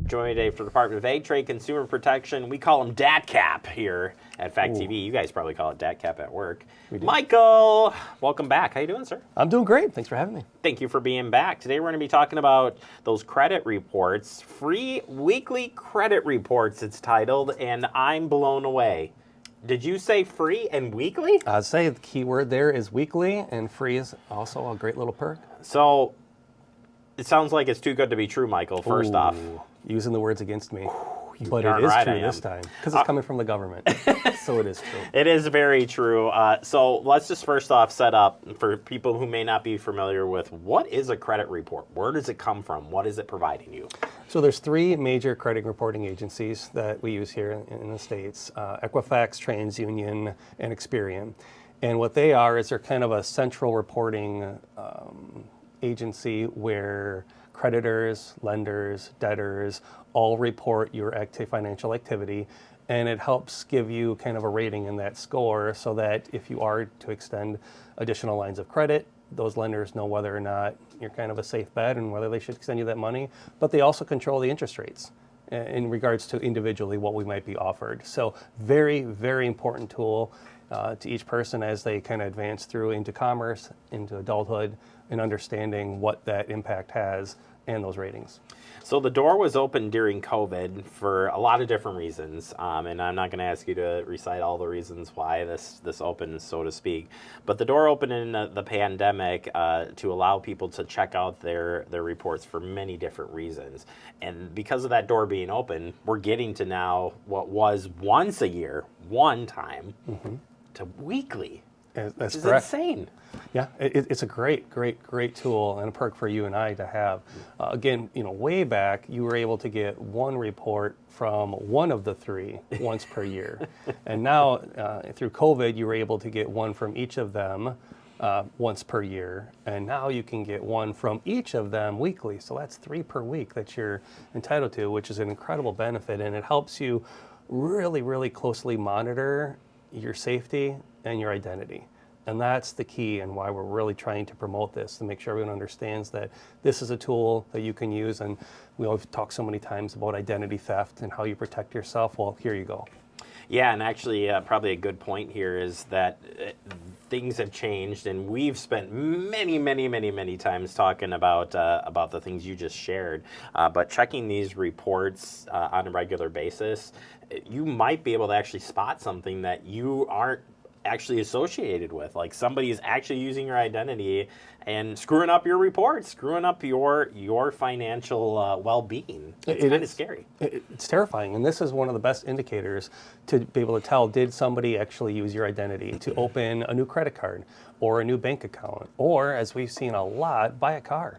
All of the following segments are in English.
Joined today for the Department of Ag, Trade, Consumer Protection. We call them DATCP here at Fact TV. You guys probably call it DATCP at work. Michael, welcome back. How you doing, sir? I'm doing great. Thanks for having me. Thank you for being back. Today we're going to be talking about those credit reports, free weekly credit reports it's titled, and I'm blown away. Did you say free and weekly? I'd say the key word there is weekly, and free is also a great little perk. So it sounds like it's too good to be true, Michael, first off. Using the words against me. But darn it is right true I am. this time, because it's coming from the government. So it is true. It is very true. So let's just first off set up for people who may not be familiar with what is a credit report? Where does it come from? What is it providing you? So there's three major credit reporting agencies that we use here in the States, Equifax, TransUnion, and Experian. And what they are is they're kind of a central reporting agency where creditors, lenders, debtors all report your financial activity, and it helps give you kind of a rating in that score so that if you are to extend additional lines of credit, those lenders know whether or not you're kind of a safe bet and whether they should extend you that money. But they also control the interest rates in regards to individually what we might be offered. So very, very important tool to each person as they kind of advance through into commerce, into adulthood, and understanding what that impact has and those ratings. So the door was open during COVID for a lot of different reasons, and I'm not going to ask you to recite all the reasons why this opened, so to speak. But the door opened in the pandemic to allow people to check out their reports for many different reasons. And because of that door being open, we're getting to now what was once a year, one time, to weekly. That's which is correct. insane. Yeah, it's a great tool and a perk for you and I to have. Again, way back, you were able to get one report from one of the three once per year. And now, through COVID, you were able to get one from each of them once per year. And now you can get one from each of them weekly. So that's 3 per week that you're entitled to, which is an incredible benefit. And it helps you really, really closely monitor your safety and your identity. And that's the key and why we're really trying to promote this, to make sure everyone understands that this is a tool that you can use. And we always talk so many times about identity theft and how you protect yourself. Well, here you go. Yeah, and actually probably a good point here is that things have changed, and we've spent many times talking about the things you just shared. But checking these reports on a regular basis, you might be able to actually spot something that you aren't actually associated with, like somebody is actually using your identity and screwing up your reports, screwing up your financial well-being. It's kind of scary. It's terrifying, and this is one of the best indicators to be able to tell, did somebody actually use your identity to open a new credit card or a new bank account, or, as we've seen a lot, buy a car.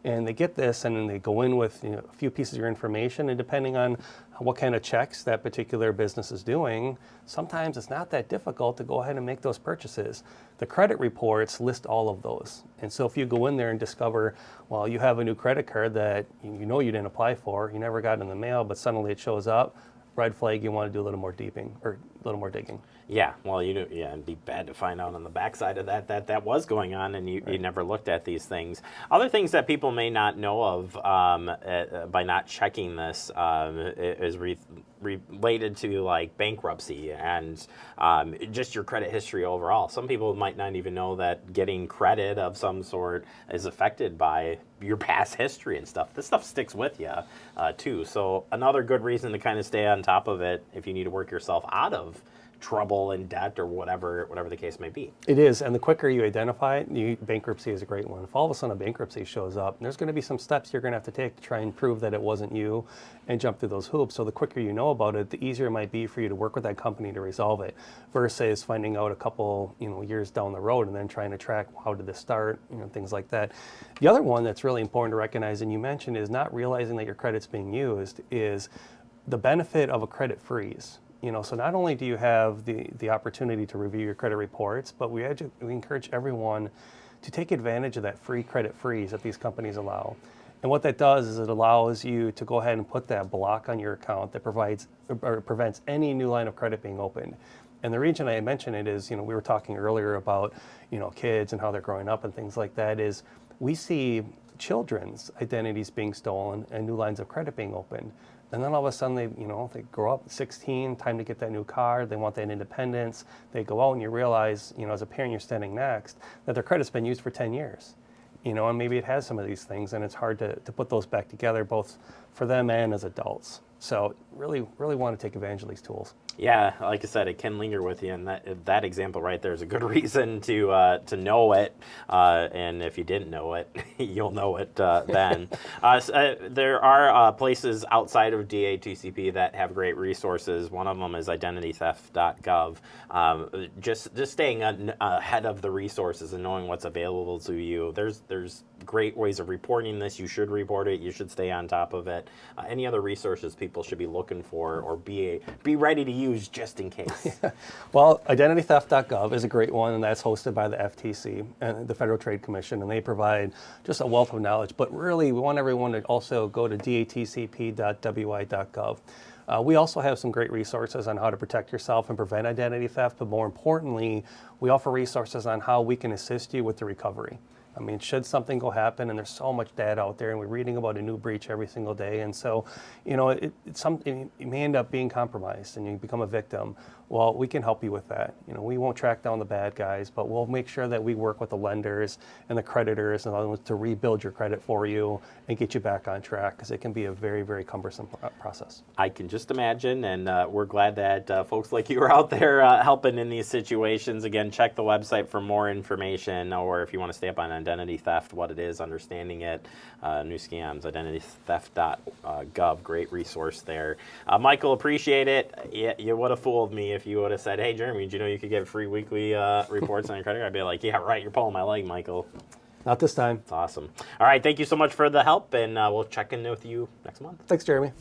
And they get this, and then they go in with a few pieces of your information, and depending on what kind of checks that particular business is doing, sometimes it's not that difficult to go ahead and make those purchases. The credit reports list all of those. And so if you go in there and discover, well, you have a new credit card that you know you didn't apply for, you never got it in the mail, but suddenly it shows up, red flag, you want to do a little more digging. Yeah, well, it'd be bad to find out on the backside of that was going on, and you never looked at these things. Other things that people may not know of by not checking this is related to like bankruptcy and just your credit history overall. Some people might not even know that getting credit of some sort is affected by your past history and stuff. This stuff sticks with you too. So another good reason to kind of stay on top of it if you need to work yourself out of trouble and debt or whatever the case may be. It is, and the quicker you identify it, bankruptcy is a great one. If all of a sudden a bankruptcy shows up, there's going to be some steps you're going to have to take to try and prove that it wasn't you and jump through those hoops. So the quicker you know about it, the easier it might be for you to work with that company to resolve it, versus finding out a couple years down the road and then trying to track how did this start, things like that. The other one that's really important to recognize, and you mentioned, is not realizing that your credit's being used, is the benefit of a credit freeze. So not only do you have the opportunity to review your credit reports, but we encourage everyone to take advantage of that free credit freeze that these companies allow. And what that does is it allows you to go ahead and put that block on your account that prevents any new line of credit being opened. And the reason I mention it is, we were talking earlier about, kids and how they're growing up and things like that, is we see children's identities being stolen and new lines of credit being opened. And then all of a sudden they grow up 16, time to get that new car, they want that independence, they go out and you realize, as a parent you're standing next, that their credit's been used for 10 years. And maybe it has some of these things, and it's hard to put those back together, both for them and as adults. So really, really want to take advantage of these tools. Yeah, like I said, it can linger with you, and that example right there is a good reason to know it. And if you didn't know it, you'll know it then. There are places outside of DATCP that have great resources. One of them is identitytheft.gov. Just staying ahead of the resources and knowing what's available to you. There's great ways of reporting this. You should report it. You should stay on top of it. Any other resources people should be looking for or be ready to use just in case? Well, identitytheft.gov is a great one, and that's hosted by the FTC and the Federal Trade Commission, and they provide just a wealth of knowledge. But really, we want everyone to also go to datcp.wi.gov. We also have some great resources on how to protect yourself and prevent identity theft, but more importantly, we offer resources on how we can assist you with the recovery. I mean, should something go happen, and there's so much data out there, and we're reading about a new breach every single day, and so, it's something, you may end up being compromised, and you become a victim. Well, we can help you with that. We won't track down the bad guys, but we'll make sure that we work with the lenders and the creditors and others to rebuild your credit for you and get you back on track, because it can be a very, very cumbersome process. I can just imagine, and we're glad that folks like you are out there helping in these situations. Again, check the website for more information, or if you want to stay up on identity theft, what it is, understanding it, new scams, identitytheft.gov, great resource there. Michael, appreciate it. You would have fooled me if you would have said, hey, Jeremy, did you know you could get free weekly reports on your credit card? I'd be like, yeah, right, you're pulling my leg, Michael. Not this time. That's awesome. All right, thank you so much for the help, and we'll check in with you next month. Thanks, Jeremy.